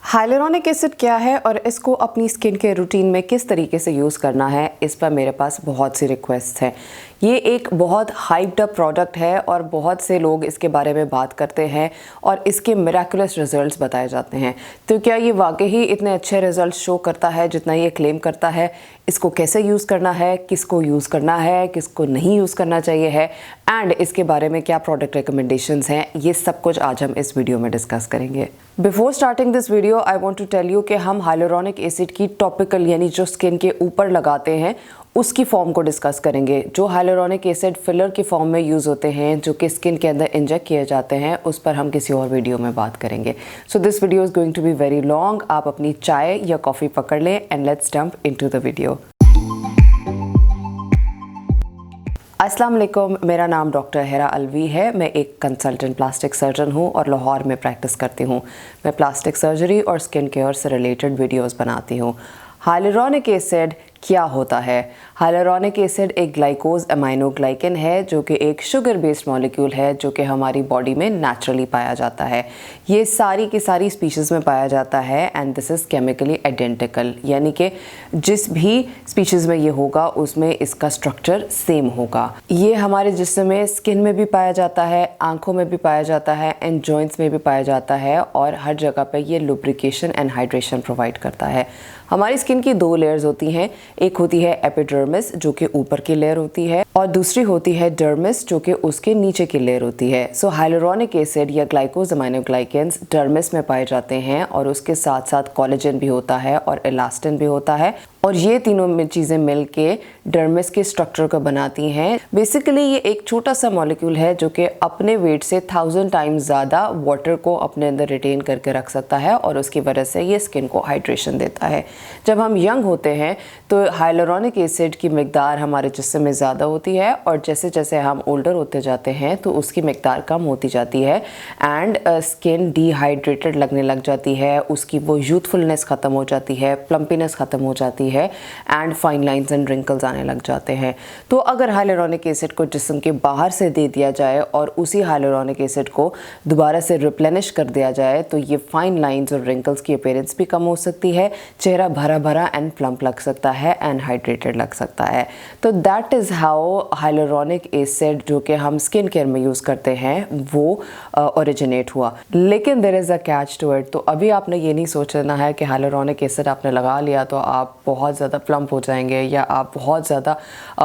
Hyaluronic acid क्या है और इसको अपनी स्किन के रूटीन में किस तरीके से यूज़ करना है, इस पर मेरे पास बहुत सी रिक्वेस्ट हैं। ये एक बहुत हाइप्ड अप प्रोडक्ट है और बहुत से लोग इसके बारे में बात करते हैं और इसके मिरेकुलस रिजल्ट्स बताए जाते हैं। तो क्या ये वाकई ही इतने अच्छे रिजल्ट्स शो करता है जितना ये क्लेम करता है? इसको कैसे यूज़ करना है, किसको यूज़ करना है, किसको नहीं यूज़ करना चाहिए है, एंड इसके बारे में क्या प्रोडक्ट रिकमेंडेशंस हैं, ये सब कुछ आज हम इस वीडियो में डिस्कस करेंगे। Before starting this video I want to tell you कि हम हाइलुरोनिक एसिड की टॉपिकल यानी जो स्किन के ऊपर लगाते हैं उसकी फॉर्म को डिस्कस करेंगे। जो हाइलुरोनिक एसिड फिलर की फॉर्म में यूज़ होते हैं, जो कि स्किन के अंदर इंजेक्ट किए जाते हैं, उस पर हम किसी और वीडियो में बात करेंगे। So this video is going to be very long. आप अपनी चाय या कॉफ़ी पकड़ लें and let's jump into the video. अस्सलाम वालेकुम, मेरा नाम डॉक्टर हेरा अलवी है। मैं एक कंसल्टेंट प्लास्टिक सर्जन हूँ और लाहौर में प्रैक्टिस करती हूँ। मैं प्लास्टिक सर्जरी और स्किन केयर से रिलेटेड वीडियोस बनाती हूँ। हाइलुरोनिक एसिड क्या होता है? हाइलुरोनिक एसिड एक ग्लाइकोज अमाइनोग्लाइकन है जो कि एक शुगर बेस्ड मॉलिक्यूल है जो कि हमारी बॉडी में नेचुरली पाया जाता है। ये सारी की सारी स्पीशीज़ में पाया जाता है and this is chemically identical, यानी कि जिस भी स्पीशीज़ में ये होगा उसमें इसका स्ट्रक्चर सेम होगा। ये हमारे जिस्म में स्किन में भी पाया जाता है, आँखों में भी पाया जाता है एंड जॉइंट्स में भी पाया जाता है और हर जगह पर ये लुब्रिकेशन एंड हाइड्रेशन प्रोवाइड करता है। हमारी स्किन की दो लेयर्स होती हैं, एक होती है एपिडर्मिस जो कि ऊपर की लेयर होती है और दूसरी होती है डर्मिस जो कि उसके नीचे की लेयर होती है। सो हाइलुरोनिक एसिड या ग्लाइकोज अमाइनोग्लाइकेंस डर्मिस में पाए जाते हैं और उसके साथ साथ कोलेजन भी होता है और इलास्टिन भी होता है और ये तीनों चीज़ें मिलके डर्मिस के स्ट्रक्चर को बनाती हैं। बेसिकली ये एक छोटा सा मॉलिक्यूल है जो कि अपने वेट से 1000 टाइम्स ज़्यादा वाटर को अपने अंदर रिटेन करके रख सकता है और उसकी वजह से ये स्किन को हाइड्रेशन देता है। जब हम यंग होते हैं तो हाइलुरोनिक एसिड की मिकदार हमारे जिस्म में ज़्यादा होती है और जैसे जैसे हम ओल्डर होते जाते हैं तो उसकी मिकदार कम होती जाती है एंड स्किन डिहाइड्रेटेड लगने लग जाती है, उसकी वो यूथफुलनेस ख़त्म हो जाती है, प्लम्पीनेस ख़त्म हो जाती है and fine lines and wrinkles आने लग जाते हैं। तो अगर हाइलुरोनिक एसिड को जिस्म के बाहर से दे दिया जाए और उसी हाइलुरोनिक एसिड को दोबारा से रिप्लेनिश कर दिया जाए तो ये फाइन लाइंस और रिंकल्स की अपीयरेंस भी कम हो सकती है, चेहरा भरा भरा एंड प्लम्प लग सकता है एंड हाइड्रेटेड लग सकता है। तो that is how hyaluronic acid जो कि हम स्किन केयर में यूज़ करते हैं वो ओरिजिनेट हुआ। लेकिन there is a catch to it. तो अभी आपने ये नहीं सोचना है कि हाइलुरोनिक एसिड आपने लगा लिया तो आप बहुत ज़्यादा प्लम्प हो जाएंगे या आप बहुत ज़्यादा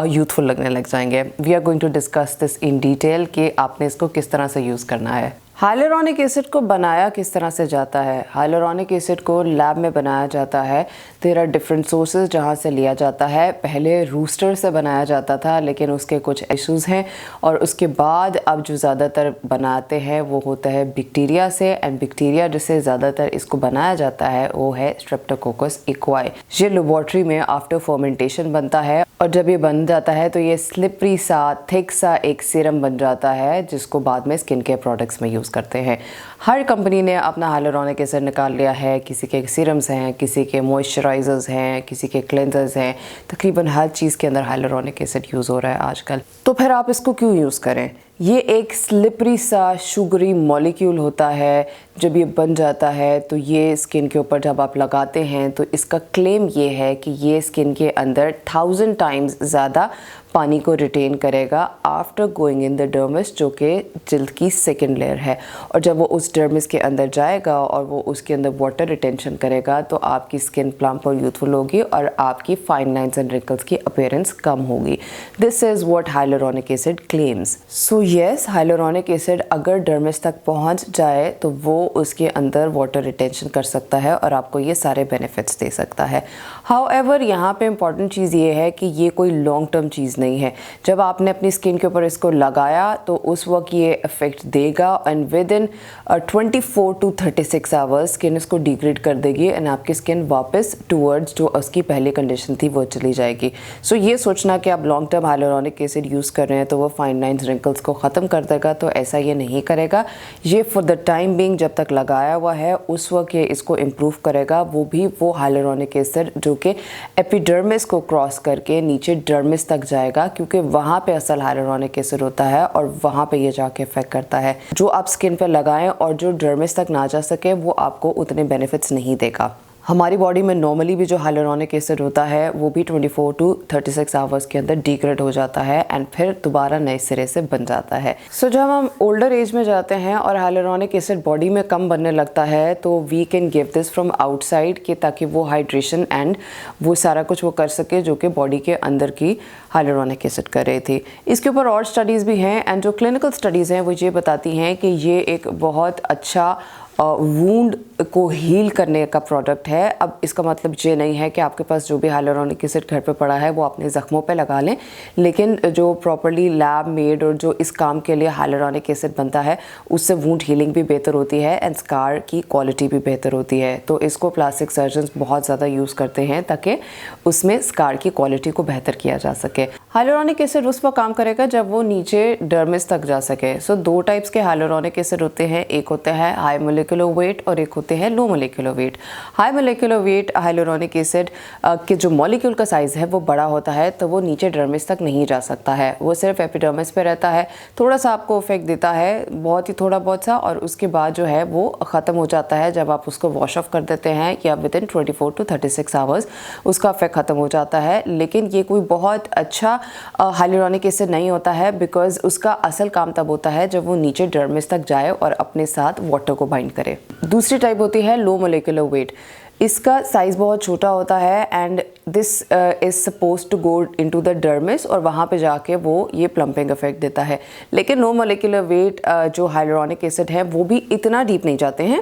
यूथफुल लगने लग जाएंगे। We are going to discuss this in detail कि आपने इसको किस तरह से यूज़ करना है। हाइलुरोनिक एसिड को बनाया किस तरह से जाता है? हाइलुरोनिक एसिड को लैब में बनाया जाता है। देयर आर डिफरेंट सोर्सेज जहाँ से लिया जाता है। पहले रूस्टर से बनाया जाता था लेकिन उसके कुछ इश्यूज़ हैं और उसके बाद अब जो ज़्यादातर बनाते हैं वो होता है बैक्टीरिया से एंड बैक्टीरिया जिससे ज़्यादातर इसको बनाया जाता है वो है स्ट्रेप्टोकोकस इक्वाई। ये लेबॉर्ट्री में आफ्टर फर्मेंटेशन बनता है और जब ये बन जाता है तो ये स्लिपरी सा थिक सा एक सीरम बन जाता है जिसको बाद में स्किन केयर प्रोडक्ट्स में यूज़ करते हैं। हर कंपनी ने अपना हाइलुरोनिक एसिड निकाल लिया है, किसी के सीरम्स हैं, किसी के मॉइस्चराइजर्स हैं, किसी के क्लेंजर्स हैं, तकरीबन हर चीज़ के अंदर हाइलुरोनिक एसिड यूज़ हो रहा है आजकल। तो फिर आप इसको क्यों यूज़ करें? ये एक स्लिपरी सा शुगरी मॉलिक्यूल होता है। जब ये बन जाता है तो ये स्किन के ऊपर जब आप लगाते हैं तो इसका क्लेम ये है कि ये स्किन के अंदर 1000 टाइम्स ज़्यादा पानी को रिटेन करेगा after going in the dermis जो कि जिल्द की सेकेंड लेयर है। और जब वो उस डर्मिस के अंदर जाएगा और वो उसके अंदर वाटर रिटेंशन करेगा तो आपकी स्किन प्लम्प और यूथफुल होगी और आपकी फाइन लाइंस एंड रिंकल्स की अपीयरेंस कम होगी। This is what hyaluronic acid claims. So yes, hyaluronic acid अगर डर्मिस तक पहुंच जाए तो वो उसके अंदर वाटर रिटेंशन कर सकता है और आपको ये सारे बेनिफिट्स दे सकता है। हाउएवर यहाँ पे इम्पॉर्टेंट चीज़ ये है कि ये कोई लॉन्ग टर्म चीज़ नहीं है। जब आपने अपनी स्किन के ऊपर इसको लगाया तो उस वक्त ये इफेक्ट देगा and with in 24 to 36 hours skin इसको डिग्रेड कर देगी एंड आपकी स्किन वापस टूवर्ड्स जो उसकी पहली कंडीशन थी वो चली जाएगी। सो ये सोचना कि आप long term hyaluronic acid use कर रहे हैं तो वो फाइन लाइंस रिंकल्स को ख़त्म कर देगा, तो ऐसा ये नहीं करेगा। ये फॉर द टाइम बीइंग जब तक लगाया हुआ है उस वक्त ये इसको इम्प्रूव करेगा, वो भी वो हाइलुरोनिक एसिड जो कि एपिडर्मिस को क्रॉस करके नीचे डर्मिस तक जाएगा जाएगा, क्योंकि वहाँ पे असल हाइलुरोनिक एसिड होता है और वहाँ पे ये जाके इफेक्ट करता है। जो आप स्किन पे लगाएं और जो डर्मिस तक ना जा सके वो आपको उतने बेनिफिट्स नहीं देगा। हमारी बॉडी में नॉर्मली भी जो हाइलुरोनिक एसिड होता है वो भी 24 टू 36 आवर्स के अंदर डिग्रेड हो जाता है एंड फिर दोबारा नए सिरे से बन जाता है। सो जब हम ओल्डर एज में जाते हैं और हाइलुरोनिक एसिड बॉडी में कम बनने लगता है तो we can give this from outside, कि ताकि वो हाइड्रेशन एंड वो सारा कुछ वो कर सके जो कि बॉडी के अंदर की हाइलुरोनिक एसिड कर रही थी। इसके ऊपर और स्टडीज़ भी हैं एंड जो क्लिनिकल स्टडीज़ हैं वो ये बताती हैं कि ये एक बहुत अच्छा वूंड को हील करने का प्रोडक्ट है। अब इसका मतलब ये नहीं है कि आपके पास जो भी हाइलुरोनिक एसिड घर पे पड़ा है वो अपने ज़ख्मों पे लगा लें, लेकिन जो प्रॉपर्ली लैब मेड और जो इस काम के लिए हाइलुरोनिक एसिड बनता है उससे वूंड हीलिंग भी बेहतर होती है एंड स्कार की क्वालिटी भी बेहतर होती है। तो इसको प्लास्टिक सर्जन्स बहुत ज़्यादा यूज़ करते हैं ताकि उसमें स्कार की क्वालिटी को बेहतर किया जा सके। हाइलुरोनिक एसिड उस वक्त काम करेगा जब वो नीचे डर्मिस तक जा सके। सो दो टाइप्स के हाइलुरोनिक एसिड होते हैं, एक होता है हाई मोलिकुलर वेट और एक होते हैं लो molecular wait. High molecular wait hyaluronic acid के जो मॉलिक्यूल का साइज़ है वो बड़ा होता है, तो वो नीचे डर्मिस तक नहीं जा सकता है, वो सिर्फ एपिडर्मिस पे रहता है, थोड़ा सा आपको इफेक्ट देता है, बहुत ही थोड़ा बहुत सा, और उसके बाद जो है वो ख़त्म हो जाता है जब आप उसको वॉश ऑफ कर देते हैं या विद इन 24 टू 36 आवर्स उसका इफेक्ट ख़त्म हो जाता है। लेकिन ये कोई बहुत अच्छा हाइलुरोनिक एसिड नहीं होता है, बिकॉज उसका असल काम तब होता है जब वो नीचे डर्मिस तक जाए और अपने साथ वाटर को बाइंड करे। दूसरी टाइप होती है लो मोलिकुलर वेट। इसका साइज़ बहुत छोटा होता है and this is suppose to go into the dermis और वहाँ पे जाके वो ये प्लम्पिंग इफेक्ट देता है। लेकिन लो मोलिकुलर वेट जो हाइलुरोनिक एसिड है वो भी इतना डीप नहीं जाते हैं,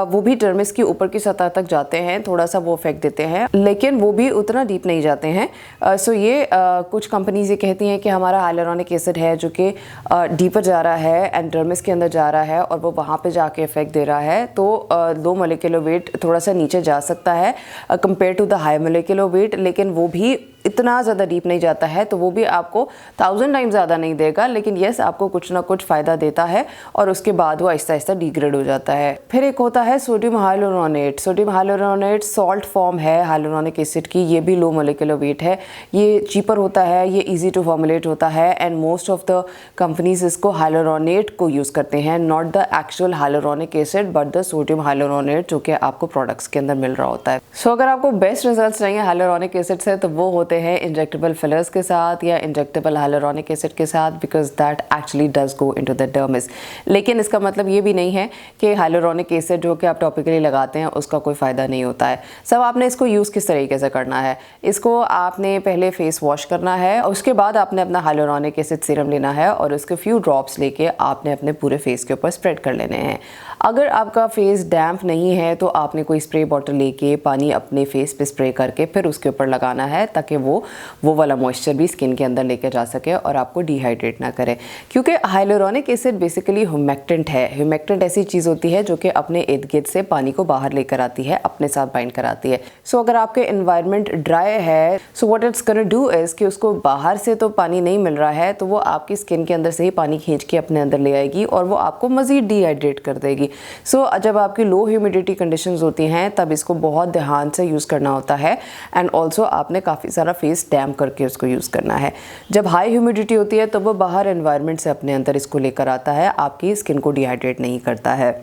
वो भी डर्मिस की ऊपर की सतह तक जाते हैं, थोड़ा सा वो इफेक्ट देते हैं, लेकिन वो भी उतना डीप नहीं जाते हैं। सो ये कुछ कंपनीज ये कहती हैं कि हमारा हाइलुरोनिक एसिड है जो कि डीपर जा रहा है एंड डर्मिस के अंदर जा रहा है और वो वहाँ पे जाके इफेक्ट दे रहा है, तो लो मोलिकुलर वेट थोड़ा सा नीचे जा सकता है compare to the high molecular weight, लेकिन वो भी इतना ज़्यादा डीप नहीं जाता है, तो वो भी आपको 1000 टाइम ज़्यादा नहीं देगा, लेकिन येस आपको कुछ ना कुछ फ़ायदा देता है और उसके बाद वो आहिस्ता आहिस्ता डिग्रेड हो जाता है। फिर एक होता है sodium hyaluronate. Sodium hyaluronate salt form है हाइलुरोनिक एसिड की, ये भी लो मोलिकुलर वेट है, ये चीपर होता है, ये ईजी टू फॉर्मुलेट होता है and most of the companies इसको हाइलुरोनेट को यूज़ करते हैं, not the actual hyaluronic acid but the sodium hyaluronate जो कि आपको प्रोडक्ट्स के अंदर मिल रहा होता है। सो अगर आपको बेस्ट रिजल्ट चाहिए हाइलुरोनिक एसिड से तो वो होते हैं इंजेक्टेबल फिलर्स के साथ या इंजेक्टेबल हाइलुरोनिक एसिड के साथ, because that actually does go into the dermis. लेकिन इसका मतलब ये भी नहीं है कि हाइलुरोनिक एसिड जो कि आप टॉपिकली लगाते हैं उसका कोई फ़ायदा नहीं होता है। सब आपने इसको यूज़ किस तरीके से करना है, इसको आपने पहले फेस वॉश करना है, उसके बाद आपने अपना हाइलुरोनिक एसिड सीरम लेना है और उसके फ्यू ड्रॉप्स लेके आपने अपने पूरे फेस के ऊपर स्प्रेड कर लेने हैं। अगर आपका फेस डैम्प नहीं है तो आपने कोई स्प्रे बॉटल लेके पानी अपने फेस पे स्प्रे करके फिर उसके ऊपर लगाना है, ताकि वो वाला मॉइस्चर भी स्किन के अंदर लेके जा सके और आपको डिहाइड्रेट ना करे। क्योंकि हाइलुरोनिक एसिड बेसिकली ह्यूमेक्टेंट है। ह्यूमेक्टेंट ऐसी चीज़ होती है जो कि अपने इर्द गिर्द से पानी को बाहर लेकर आती है, अपने साथ बाइंड कराती है। सो अगर आपके इन्वायरमेंट ड्राई है, so what it's gonna do is कि उसको बाहर से तो पानी नहीं मिल रहा है, तो वो आपकी स्किन के अंदर से ही पानी खींच के अपने अंदर ले आएगी और वो आपको मज़ीद डिहाइड्रेट कर देगी। सो जब आपकी लो ह्यूमिडिटी कंडीशंस होती हैं तब इसको बहुत ध्यान से यूज़ करना होता है एंड ऑल्सो आपने काफ़ी सारा फेस डैम्प करके उसको यूज़ करना है। जब हाई ह्यूमिडिटी होती है तो वो बाहर एनवायरनमेंट से अपने अंदर इसको लेकर आता है, आपकी स्किन को डिहाइड्रेट नहीं करता है।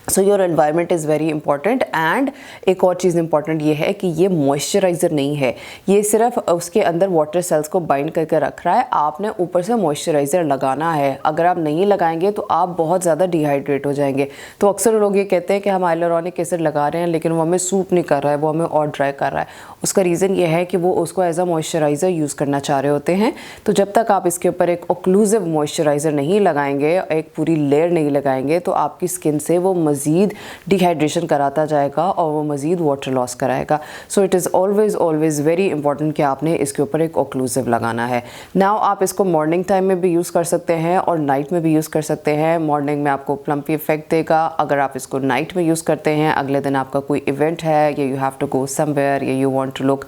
So your environment is very important. And एक और चीज़ इंपॉर्टेंट ये है कि ये मॉइस्चराइज़र नहीं है, ये सिर्फ उसके अंदर वाटर सेल्स को बाइंड करके रख रहा है, आपने ऊपर से मॉइस्चराइज़र लगाना है। अगर आप नहीं लगाएंगे तो आप बहुत ज़्यादा डिहाइड्रेट हो जाएंगे। तो अक्सर लोग ये कहते हैं कि हम हाइलुरोनिक एसिड लगा रहे हैं लेकिन वो हमें सूट नहीं कर रहा है, वो हमें और ड्राई कर रहा है। उसका रीज़न ये है कि वो उसको एज अ मॉइस्चराइज़र यूज़ करना चाह रहे होते हैं। तो जब तक आप इसके ऊपर एक ओक्लूसिव मॉइस्चराइज़र नहीं लगाएंगे, एक पूरी लेयर नहीं लगाएंगे, तो आपकी स्किन से वो मज़ीद डिहाइड्रेशन कराता जाएगा और वो मज़ीद वाटर लॉस कराएगा। So it is always very important कि आपने इसके ऊपर एक ओक्लूसिव लगाना है। नाउ आप इसको मॉर्निंग टाइम में भी यूज़ कर सकते हैं और नाइट में भी यूज़ कर सकते हैं। मॉर्निंग में आपको प्लम्पी इफेक्ट देगा। अगर आप इसको नाइट में यूज़ करते हैं, अगले दिन आपका कोई इवेंट है या you have to go somewhere या you want to look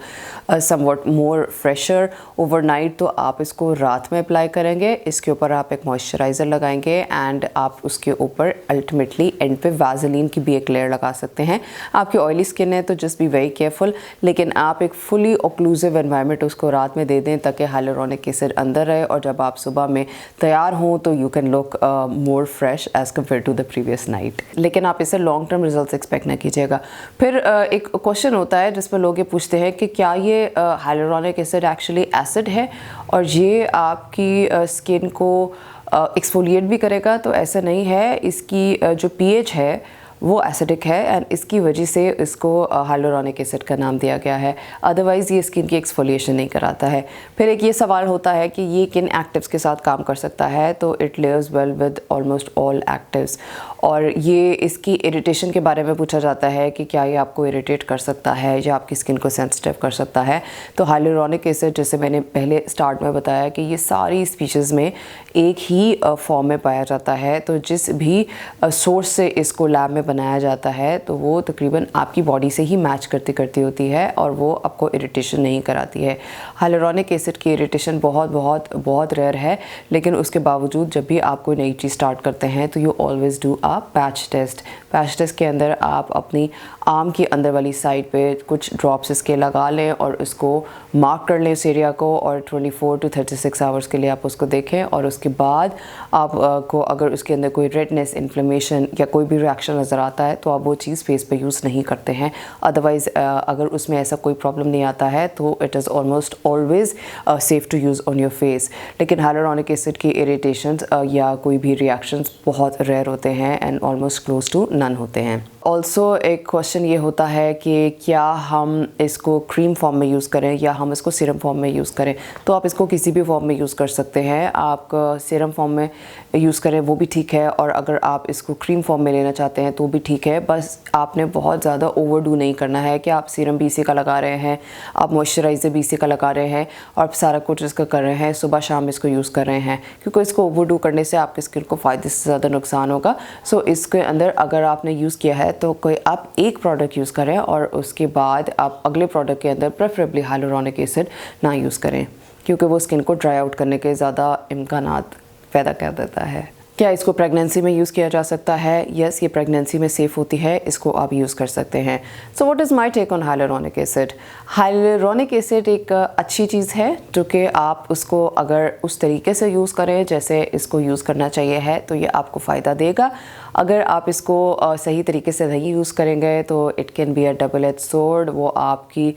somewhat more fresher overnight, तो आप इसको रात में अप्लाई करेंगे। इसके ऊपर आप एक मॉइस्चराइज़र लगाएंगे एंड आप उसके ऊपर अल्टीमेटली एंड पे वैसलीन की भी एक लेयर लगा सकते हैं। आपकी ऑयली स्किन है तो जस्ट बी वेरी केयरफुल, लेकिन आप एक फुली ऑक्लूसिव एनवायरनमेंट उसको रात में दे दें ताकि हाइलुरोनिक एसिड अंदर रहे और जब आप सुबह में तैयार हों तो you can look more fresh as compare to the previous night. लेकिन आप इससे लॉन्ग टर्म रिजल्ट्स एक्सपेक्ट ना कीजिएगा। फिर एक क्वेश्चन होता है जिसमें लोग ये पूछते हैं कि क्या ये हाइलुरोनिक एसिड एक्चुअली एसिड है और ये आपकी स्किन को एक्सफोलिएट भी करेगा? तो ऐसा नहीं है। इसकी जो pH है वो एसिडिक है एंड इसकी वजह से इसको हाइलुरोनिक एसिड का नाम दिया गया है। अदरवाइज़ ये स्किन की एक्सफोलिएशन नहीं कराता है। फिर एक ये सवाल होता है कि ये किन एक्टिव्स के साथ काम कर सकता है? तो it layers well with almost all actives. और ये इसकी इरिटेशन के बारे में पूछा जाता है कि क्या ये आपको इरिटेट कर सकता है या आपकी स्किन को सेंसिटिव कर सकता है? तो हाइलुरोनिक एसिड, जैसे मैंने पहले स्टार्ट में बताया कि ये सारी स्पीशीज़ में एक ही फॉर्म में पाया जाता है। तो जिस भी सोर्स से इसको लैब में बनाया जाता है तो वो तकरीबन आपकी बॉडी से ही मैच करती करती होती है और वो आपको इरिटेशन नहीं कराती है। हाइलुरोनिक एसिड की इरिटेशन बहुत बहुत बहुत रेयर है, लेकिन उसके बावजूद जब भी आप कोई नई चीज़ स्टार्ट करते हैं तो you always do a patch test. Patch test के अंदर आप अपनी आर्म की अंदर वाली साइड पे कुछ ड्रॉप्स इसके लगा लें और उसको मार्क कर लें उस एरिया को, और 24 to 36 आवर्स के लिए आप उसको देखें और उसके बाद आप को अगर उसके अंदर कोई रेडनेस, इन्फ्लेमेशन या कोई भी रिएक्शन नज़र आता है तो आप वो चीज़ फेस पे यूज़ नहीं करते हैं। अदरवाइज़ अगर उसमें ऐसा कोई प्रॉब्लम नहीं आता है तो it is almost always safe to use on your face. लेकिन हाइलुरोनिक एसिड की इरिटेशंस या कोई भी रिएक्शंस बहुत रेयर होते हैं and almost close to none होते हैं। ऑल्सो एक क्वेश्चन ये होता है कि क्या हम इसको क्रीम फॉर्म में यूज़ करें या हम इसको सीरम फॉर्म में यूज़ करें? तो आप इसको किसी भी फॉर्म में यूज़ कर सकते हैं। आप सीरम फॉर्म में यूज़ करें वो भी ठीक है, और अगर आप इसको क्रीम फॉर्म में लेना चाहते हैं तो भी ठीक है। बस आपने बहुत ज़्यादा ओवरडू नहीं करना है कि आप सीरम भी इसी का लगा रहे हैं, आप मॉइस्चराइज़र भी इसी का लगा रहे हैं और आप सारा कुछ इसका कर रहे हैं, सुबह शाम इसको यूज़ कर रहे हैं, क्योंकि इसको ओवरडू करने से आपकी स्किन को फ़ायदे से ज़्यादा नुकसान होगा। सो इसके अंदर अगर आपने यूज़ किया है तो कोई आप एक प्रोडक्ट यूज़ करें और उसके बाद आप अगले प्रोडक्ट के अंदर प्रेफरेबली हाइलुरोनिक एसिड ना यूज़ करें, क्योंकि वो स्किन को ड्राई आउट करने के ज़्यादा इम्कानात पैदा कर देता है। क्या इसको प्रेगनेंसी में यूज़ किया जा सकता है? यस, ये प्रेगनेंसी में सेफ़ होती है, इसको आप यूज़ कर सकते हैं। So what is my take on hyaluronic acid? Hyaluronic acid एक अच्छी चीज़ है जो कि आप उसको अगर उस तरीके से यूज़ करें जैसे इसको यूज़ करना चाहिए है तो ये आपको फ़ायदा देगा। अगर आप इसको सही तरीके से नहीं यूज़ करेंगे तो it can be a double edge sword. वो आपकी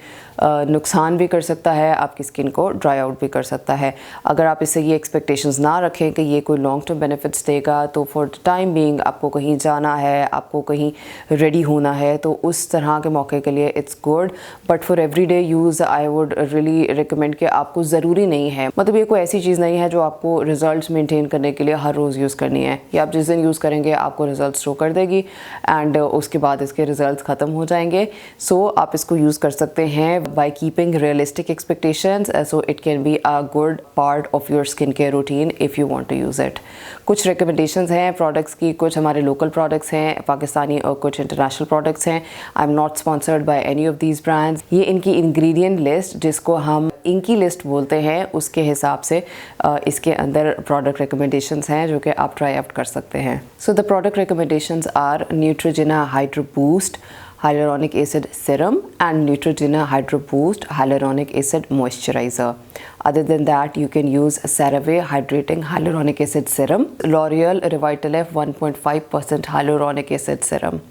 नुकसान भी कर सकता है, आपकी स्किन को ड्राई आउट भी कर सकता है। अगर आप इससे ये एक्सपेक्टेशंस ना रखें कि ये कोई लॉन्ग टर्म बेनिफिट्स देगा, तो फॉर द टाइम बीइंग आपको कहीं जाना है, आपको कहीं रेडी होना है, तो उस तरह के मौके के लिए it's good. But for everyday use I would really recommend कि आपको ज़रूरी नहीं है, मतलब ये कोई ऐसी चीज़ नहीं है जो आपको रिजल्ट्स मेंटेन करने के लिए हर रोज़ यूज़ करनी है। या आप जिस दिन यूज़ करेंगे आपको रिजल्ट शो कर देगी एंड उसके बाद इसके रिजल्ट्स ख़त्म हो जाएंगे। सो आप इसको यूज़ कर सकते हैं by keeping realistic expectations, so it can be a good part of your skincare routine if you want to use it. कुछ recommendations हैं प्रोडक्ट्स की, कुछ हमारे लोकल प्रोडक्ट्स हैं पाकिस्तानी और कुछ इंटरनेशनल प्रोडक्ट्स हैं। I am not sponsored by any of these brands. ये इनकी इंग्रेडिएंट लिस्ट, जिसको हम इनकी लिस्ट बोलते हैं, उसके हिसाब से इसके अंदर प्रोडक्ट रिकमेंडेशंस हैं जो कि आप ट्राई आउट कर सकते हैं। So the product recommendations are Neutrogena hydro boost hyaluronic acid serum and Neutrogena Hydro Boost Hyaluronic Acid Moisturizer. Other than that, you can use CeraVe Hydrating Hyaluronic Acid Serum, L'Oreal Revitalife 1.5% Hyaluronic Acid Serum.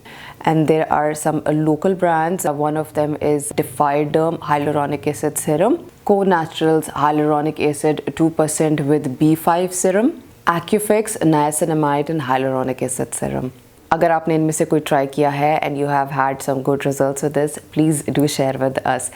And there are some local brands. One of them is Defy Derm Hyaluronic Acid Serum, Co Naturals Hyaluronic Acid 2% with B5 Serum, Acufix Niacinamide and Hyaluronic Acid Serum. अगर आपने इनमें से कोई try किया है and you have had some good results with this, please do share with us.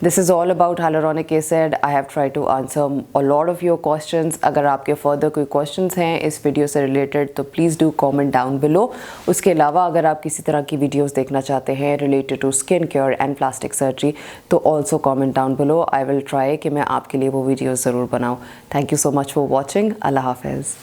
This is all about hyaluronic acid. I have try to answer a lot of your questions. अगर आपके further कोई questions हैं इस video से related तो please do comment down below. उसके अलावा अगर आप किसी तरह की वीडियोस देखना चाहते हैं related to skin care and plastic surgery तो also comment down below. I will try कि मैं आपके लिए वो वीडियोज़ ज़रूर बनाऊँ। Thank you so much for watching. अल्लाह हाफिज़।